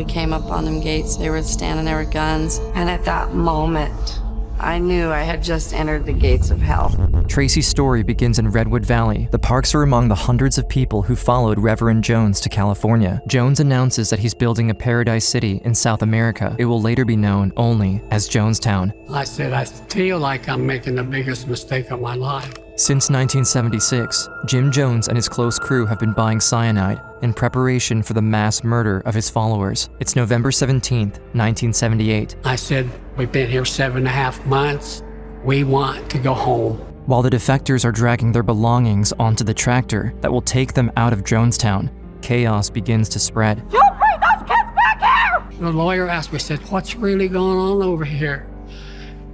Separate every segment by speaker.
Speaker 1: we came up on them gates, they were standing there with guns. And at that moment, I knew I had just entered the gates of hell.
Speaker 2: Tracy's story begins in Redwood Valley. The parks are among the hundreds of people who followed Reverend Jones to California. Jones announces that he's building a paradise city in South America. It will later be known only as Jonestown.
Speaker 3: I said, I feel like I'm making the biggest mistake of my life.
Speaker 2: Since 1976, Jim Jones and his close crew have been buying cyanide in preparation for the mass murder of his followers. It's November 17th, 1978.
Speaker 3: I said, we've been here 7.5 months. We want to go home.
Speaker 2: While the defectors are dragging their belongings onto the tractor that will take them out of Jonestown, chaos begins to spread.
Speaker 4: You bring those kids back here!
Speaker 3: The lawyer asked me, said, what's really going on over here?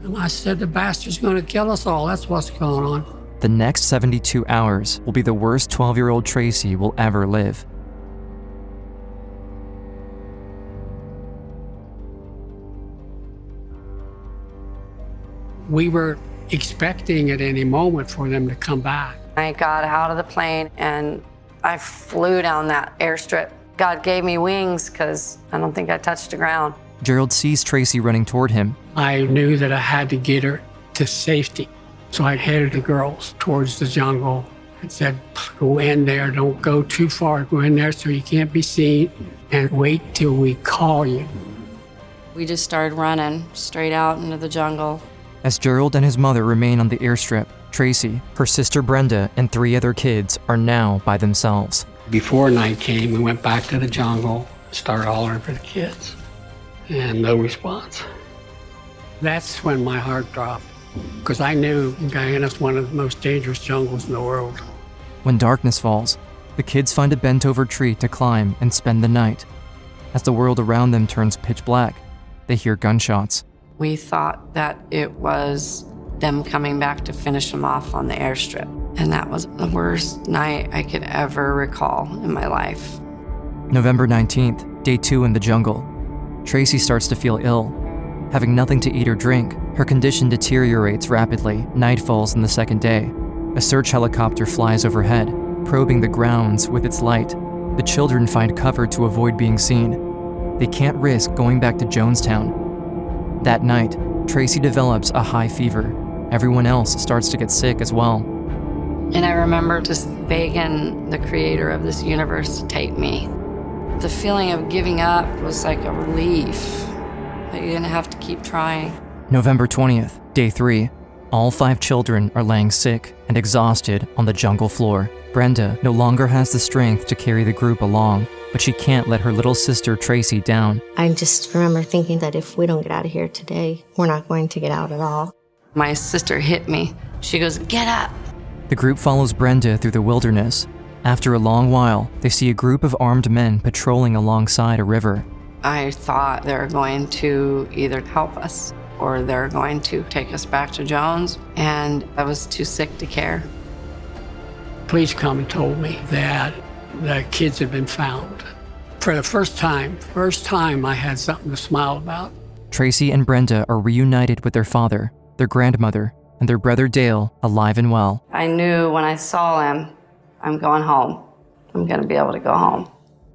Speaker 3: And I said, the bastard's going to kill us all. That's what's going on.
Speaker 2: The next 72 hours will be the worst 12-year-old Tracy will ever live.
Speaker 3: We were expecting at any moment for them to come back.
Speaker 1: I got out of the plane and I flew down that airstrip. God gave me wings because I don't think I touched the ground.
Speaker 2: Gerald sees Tracy running toward him.
Speaker 3: I knew that I had to get her to safety. So I headed the girls towards the jungle and said, go in there, don't go too far, go in there so you can't be seen, and wait till we call you.
Speaker 1: We just started running straight out into the jungle.
Speaker 2: As Gerald and his mother remain on the airstrip, Tracy, her sister Brenda, and 3 other kids are now by themselves.
Speaker 3: Before night came, we went back to the jungle, started hollering for the kids, and no response. That's when my heart dropped, because I knew Guyana's one of the most dangerous jungles in the world.
Speaker 2: When darkness falls, the kids find a bent-over tree to climb and spend the night. As the world around them turns pitch black, they hear gunshots.
Speaker 1: We thought that it was them coming back to finish them off on the airstrip. And that was the worst night I could ever recall in my life.
Speaker 2: November 19th, day 2 in the jungle. Tracy starts to feel ill. Having nothing to eat or drink, her condition deteriorates rapidly. Night falls on the second day. A search helicopter flies overhead, probing the grounds with its light. The children find cover to avoid being seen. They can't risk going back to Jonestown. That night, Tracy develops a high fever. Everyone else starts to get sick as well.
Speaker 1: And I remember just begging the creator of this universe to take me. The feeling of giving up was like a relief that you didn't have to keep trying.
Speaker 2: November 20th, day 3. All 5 children are laying sick and exhausted on the jungle floor. Brenda no longer has the strength to carry the group along, but she can't let her little sister Tracy down.
Speaker 5: I just remember thinking that if we don't get out of here today, we're not going to get out at all.
Speaker 1: My sister hit me. She goes, "Get up."
Speaker 2: The group follows Brenda through the wilderness. After a long while, they see a group of armed men patrolling alongside a river.
Speaker 1: I thought they were going to either help us or they're going to take us back to Jones, and I was too sick to care.
Speaker 3: Police come and told me that the kids had been found. For the first time I had something to smile about.
Speaker 2: Tracy and Brenda are reunited with their father, their grandmother, and their brother Dale, alive and well.
Speaker 1: I knew when I saw him, I'm going home. I'm going to be able to go home.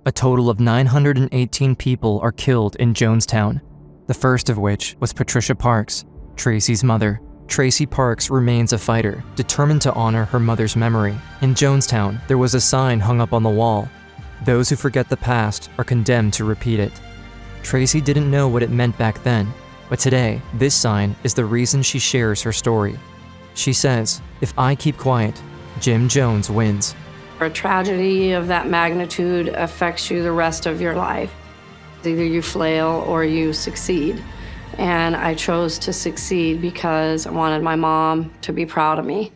Speaker 2: A total of 918 people are killed in Jonestown, the first of which was Patricia Parks, Tracy's mother. Tracy Parks remains a fighter, determined to honor her mother's memory. In Jonestown, there was a sign hung up on the wall. Those who forget the past are condemned to repeat it. Tracy didn't know what it meant back then, but today, this sign is the reason she shares her story. She says, "If I keep quiet, Jim Jones wins."
Speaker 1: A tragedy of that magnitude affects you the rest of your life. Either you flail or you succeed. And I chose to succeed because I wanted my mom to be proud of me.